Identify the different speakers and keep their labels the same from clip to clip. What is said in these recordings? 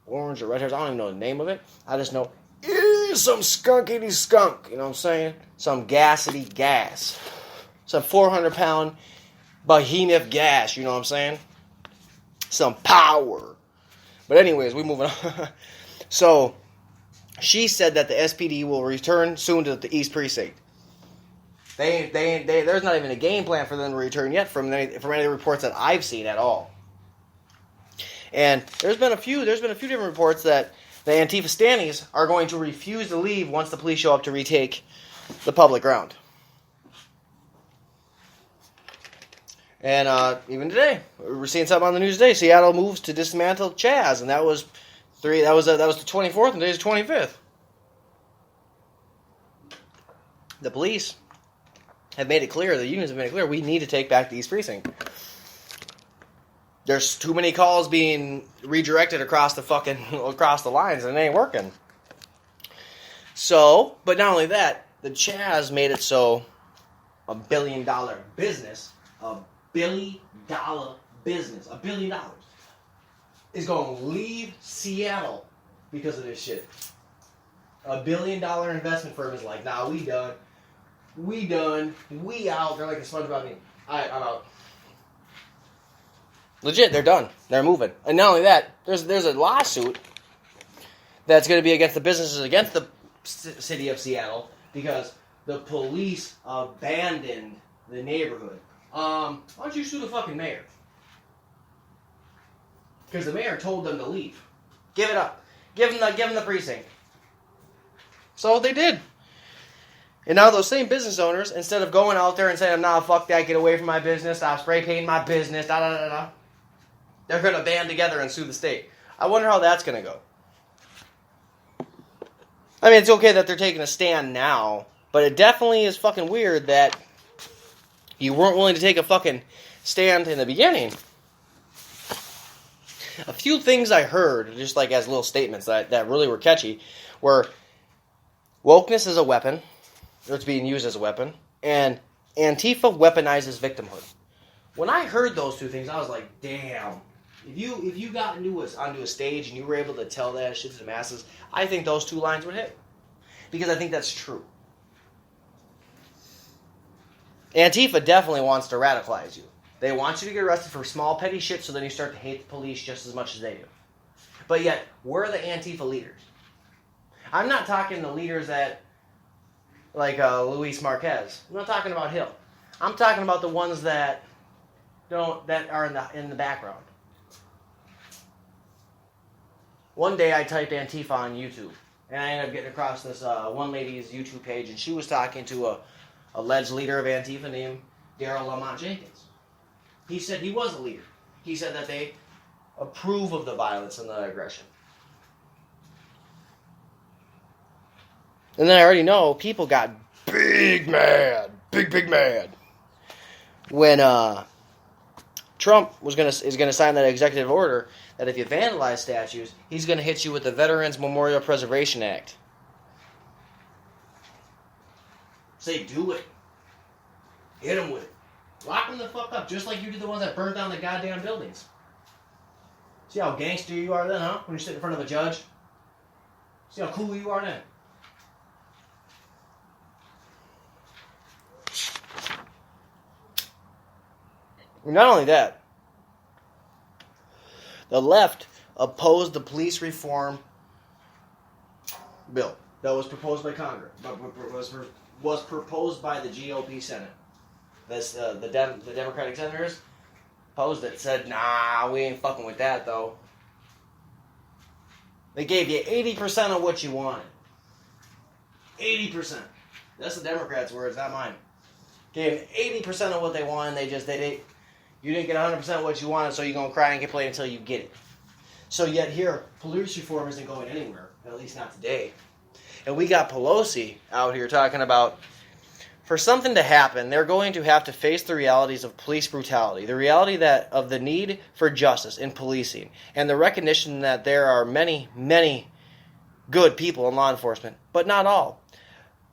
Speaker 1: orange or red hairs. I don't even know the name of it. I just know it's some skunkity skunk. You know what I'm saying? Some gassity gas. Some 400-pound behemoth gas. You know what I'm saying? Some power. But anyways, we moving on. So, she said that the SPD will return soon to the East Precinct. There's not even a game plan for them to return yet from any of the reports that I've seen at all. And there's been a few different reports that the Antifastandies are going to refuse to leave once the police show up to retake the public ground. And even today, we're seeing something on the news today. Seattle moves to dismantle Chaz, and that was the 24th, and today's the 25th. The police have made it clear, the unions have made it clear, we need to take back the East Precinct. There's too many calls being redirected across the lines, and it ain't working. So, but not only that, the Chaz made it so $1 billion business, $1 billion is going to leave Seattle because of this shit. $1 billion investment firm is like, nah, we done, we out. They're like the SpongeBob meme. I'm out. Legit, they're done. They're moving. And not only that, there's a lawsuit that's going to be against the businesses, against the city of Seattle, because the police abandoned the neighborhood. Why don't you sue the fucking mayor? Because the mayor told them to leave. Give it up. Give them the precinct. So they did. And now those same business owners, instead of going out there and saying, nah, fuck that, get away from my business, stop spray painting my business, they're going to band together and sue the state. I wonder how that's going to go. I mean, it's okay that they're taking a stand now, but it definitely is fucking weird that you weren't willing to take a fucking stand in the beginning. A few things I heard, just like as little statements that really were catchy, were wokeness is a weapon, or it's being used as a weapon, and Antifa weaponizes victimhood. When I heard those two things, I was like, damn. If you got onto a stage and you were able to tell that shit to the masses, I think those two lines would hit. Because I think that's true. Antifa definitely wants to radicalize you. They want you to get arrested for small petty shit so then you start to hate the police just as much as they do. But yet, we're the Antifa leaders. I'm not talking the leaders that, like Luis Marquez. I'm not talking about him. I'm talking about the ones that are in the background. One day I typed Antifa on YouTube, and I ended up getting across this one lady's YouTube page, and she was talking to a alleged leader of Antifa named Daryl Lamont Jenkins. He said he was a leader. He said that they approve of the violence and the aggression. And then I already know people got big mad when Trump is gonna sign that executive order that if you vandalize statues, he's gonna hit you with the Veterans Memorial Preservation Act. Say, do it. Hit him with it. Lock them the fuck up, just like you did the ones that burned down the goddamn buildings. See how gangster you are then, huh? When you sit in front of a judge? See how cool you are then? Not only that, the left opposed the police reform bill that was proposed by Congress, was proposed by the GOP Senate. The Democratic senators opposed it, said, nah, we ain't fucking with that, though. They gave you 80% of what you wanted. 80%. That's the Democrats' words, not mine. Gave 80% of what they wanted, you didn't get 100% of what you wanted, so you're going to cry and complain until you get it. So yet here, police reform isn't going anywhere, at least not today. And we got Pelosi out here talking about, for something to happen, they're going to have to face the realities of police brutality, the reality of the need for justice in policing, and the recognition that there are many, many good people in law enforcement, but not all.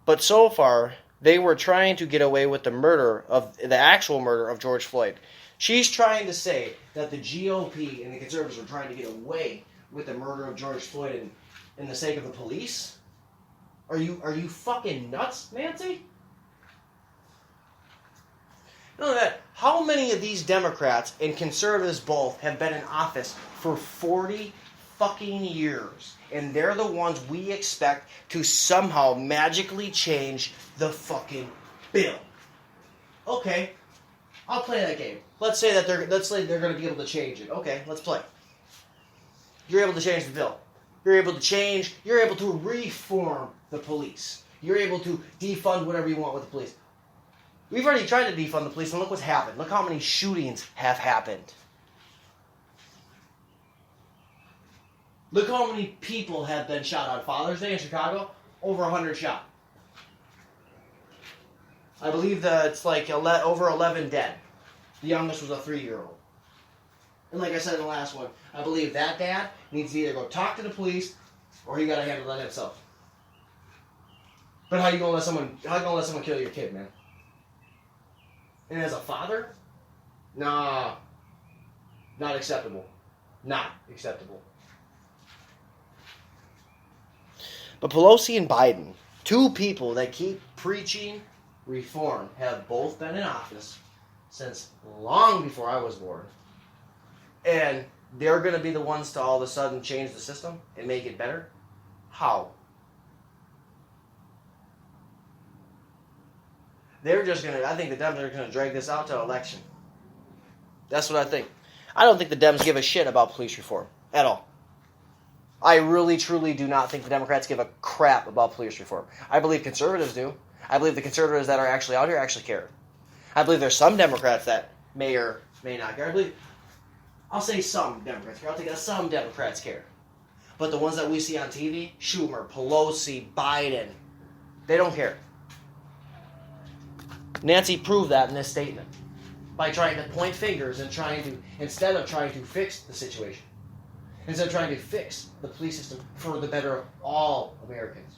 Speaker 1: But so far, they were trying to get away with the actual murder of George Floyd. She's trying to say that the GOP and the conservatives were trying to get away with the murder of George Floyd and the sake of the police? Are you fucking nuts, Nancy? None of that. How many of these Democrats and conservatives both have been in office for 40 fucking years, and they're the ones we expect to somehow magically change the fucking bill? Okay, I'll play that game. Let's say they're going to be able to change it. Okay, let's play. You're able to change the bill. You're able to reform the police. You're able to defund whatever you want with the police. We've already tried to defund the police, and look what's happened. Look how many shootings have happened. Look how many people have been shot on Father's Day in Chicago. Over 100 shot. I believe that it's like over 11 dead. The youngest was a 3-year-old. And like I said in the last one, I believe that dad needs to either go talk to the police or he got to handle that himself. But how you gonna let someone kill your kid, man? And as a father, nah, not acceptable. Not acceptable. But Pelosi and Biden, two people that keep preaching reform, have both been in office since long before I was born. And they're going to be the ones to all of a sudden change the system and make it better? How? I think the Dems are going to drag this out to election. That's what I think. I don't think the Dems give a shit about police reform at all. I really, truly do not think the Democrats give a crap about police reform. I believe conservatives do. I believe the conservatives that are actually out here actually care. I believe there's some Democrats that may or may not care. I'll say some Democrats care. I'll take that some Democrats care. But the ones that we see on TV, Schumer, Pelosi, Biden, they don't care. Nancy proved that in this statement by trying to point fingers and instead of trying to fix the situation, instead of trying to fix the police system for the better of all Americans.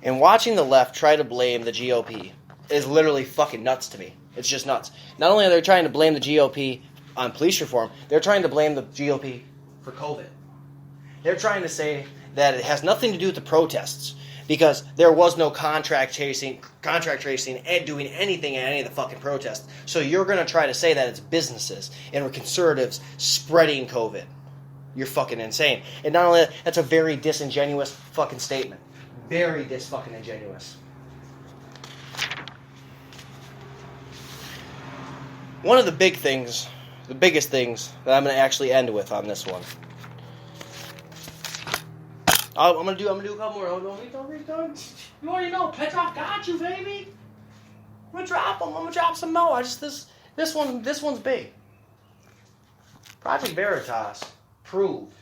Speaker 1: And watching the left try to blame the GOP is literally fucking nuts to me. It's just nuts. Not only are they trying to blame the GOP on police reform, they're trying to blame the GOP for COVID. They're trying to say that it has nothing to do with the protests because there was no contract tracing, and doing anything at any of the fucking protests. So you're going to try to say that it's businesses and conservatives spreading COVID. You're fucking insane. And not only that, that's a very disingenuous fucking statement. Very fucking ingenuous. One of the biggest things that I'm going to actually end with on this one. I'm gonna do a couple more. Don't you already know Petrov got you, baby. I'm gonna drop them. I'm gonna drop some more. This one's big. Project Veritas proved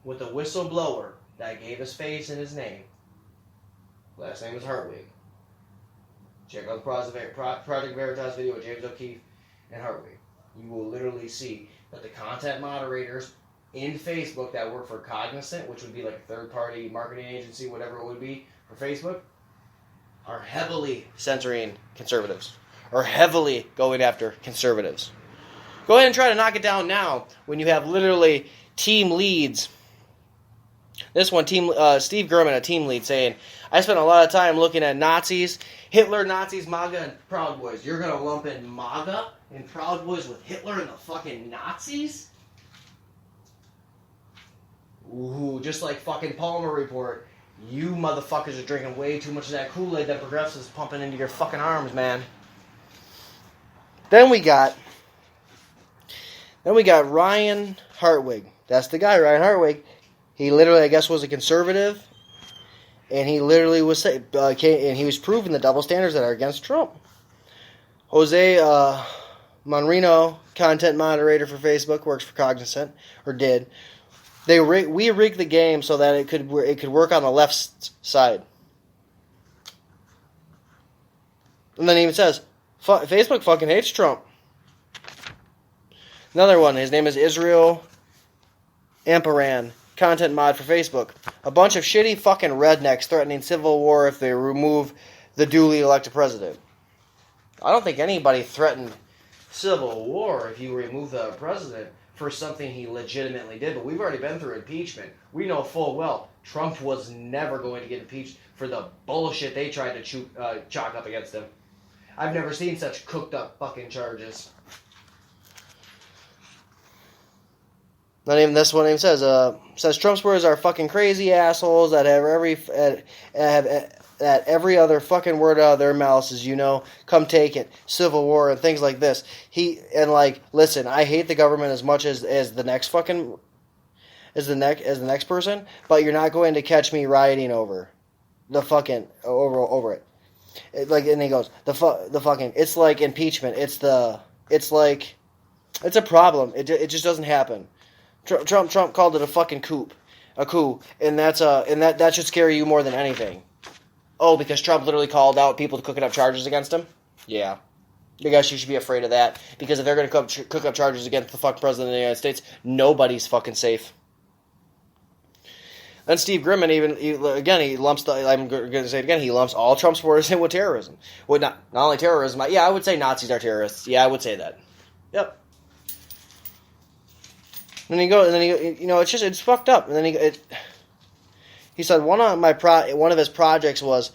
Speaker 1: with the whistleblower that gave his face and his name. Last name is Hartwig. Check out the Project Veritas video with James O'Keefe and Hartwig. You will literally see that the content moderators in Facebook that work for Cognizant, which would be like a third-party marketing agency, whatever it would be for Facebook, are heavily censoring conservatives, or heavily going after conservatives. Go ahead and try to knock it down now when you have literally team leads. This one, Steve Gurman, a team lead, saying, I spent a lot of time looking at Nazis, Hitler, Nazis, MAGA, and Proud Boys. You're going to lump in MAGA and Proud Boys with Hitler and the fucking Nazis? Ooh, just like fucking Palmer report, you motherfuckers are drinking way too much of that Kool-Aid that Progressives is pumping into your fucking arms, man. Then we got Ryan Hartwig. That's the guy, Ryan Hartwig. He literally, I guess, was a conservative, and he literally was and he was proving the double standards that are against Trump. Jose Monrino, content moderator for Facebook, works for Cognizant, or did. We rigged the game so that it could work on the left side. And then he even says, Facebook fucking hates Trump. Another one, his name is Israel Amparan, content mod for Facebook. A bunch of shitty fucking rednecks threatening civil war if they remove the duly elected president. I don't think anybody threatened civil war if you remove the president for something he legitimately did. But we've already been through impeachment. We know full well Trump was never going to get impeached for the bullshit they tried to chalk up against him. I've never seen such cooked up fucking charges. Not even this one even says Trump supporters are fucking crazy assholes that have every other fucking word out of their mouths is, come take it, civil war and things like this. Listen, I hate the government as much as the next fucking as the next person, but you're not going to catch me rioting over the fucking over it. And he goes, the fucking, it's like impeachment. It's a problem. It just doesn't happen. Trump called it a fucking coup, and that should scare you more than anything. Oh, because Trump literally called out people cooking up charges against him? Yeah. I guess you should be afraid of that, because if they're going to cook up charges against the fucking president of the United States, nobody's fucking safe. Then Steve Grimman he lumps I'm going to say it again, he lumps all Trump supporters in with terrorism. Well, not only terrorism, I would say Nazis are terrorists. Yeah, I would say that. Yep. And it's fucked up. And then he said one of his projects was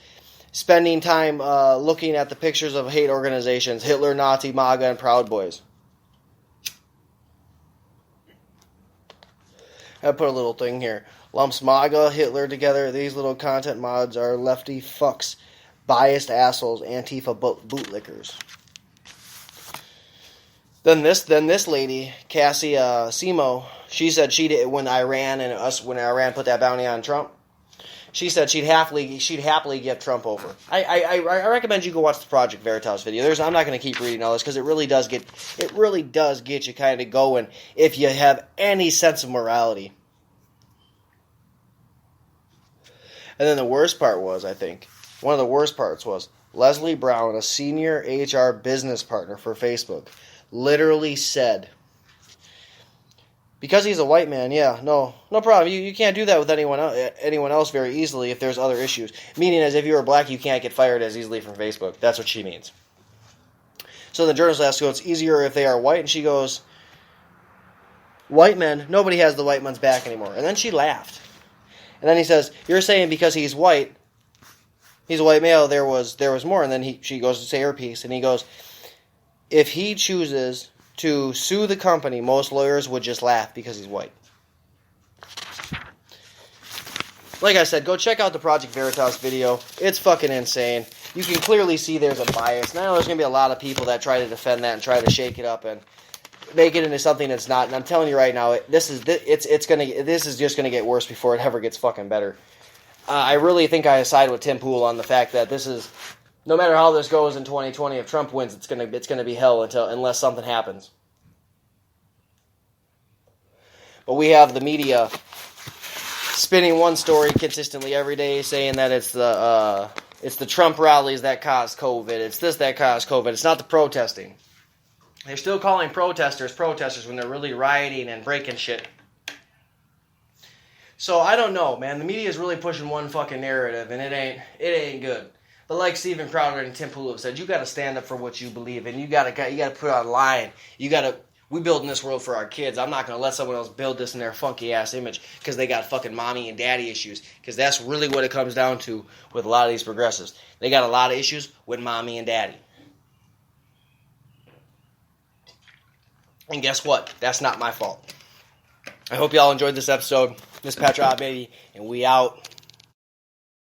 Speaker 1: spending time looking at the pictures of hate organizations, Hitler, Nazi, MAGA, and Proud Boys. I put a little thing here. Lumps MAGA, Hitler together. These little content mods are lefty fucks, biased assholes, Antifa bootlickers. Then this lady, Cassie Simo, she said she did when Iran put that bounty on Trump. She said she'd happily give Trump over. I recommend you go watch the Project Veritas video. I'm not going to keep reading all this because it really does get you kind of going if you have any sense of morality. And then the worst part was, I think, one of the worst parts was Leslie Brown, a senior HR business partner for Facebook, literally said, because he's a white man, no problem. You can't do that with anyone else very easily if there's other issues. Meaning as if you were black, you can't get fired as easily from Facebook. That's what she means. So the journalist asks, it's easier if they are white? And she goes, white men, nobody has the white man's back anymore. And then she laughed. And then he says, you're saying because he's white, he's a white male, there was more. And then she goes to say her piece, and he goes, if he chooses to sue the company, most lawyers would just laugh because he's white. Like I said, go check out the Project Veritas video. It's fucking insane. You can clearly see there's a bias. Now there's going to be a lot of people that try to defend that and try to shake it up and make it into something that's not. And I'm telling you right now, this is just going to get worse before it ever gets fucking better. I really think I side with Tim Pool on the fact that this is, no matter how this goes in 2020, if Trump wins, it's gonna be hell unless something happens. But we have the media spinning one story consistently every day, saying that it's the Trump rallies that caused COVID. It's this that caused COVID. It's not the protesting. They're still calling protesters when they're really rioting and breaking shit. So I don't know, man. The media is really pushing one fucking narrative, and it ain't good. But like Steven Crowder and Tim Pool have said, you got to stand up for what you believe in. You got to put it online. We building this world for our kids. I'm not going to let someone else build this in their funky ass image because they got fucking mommy and daddy issues. Because that's really what it comes down to with a lot of these progressives. They got a lot of issues with mommy and daddy. And guess what? That's not my fault. I hope y'all enjoyed this episode. This is Petra, baby, and we out.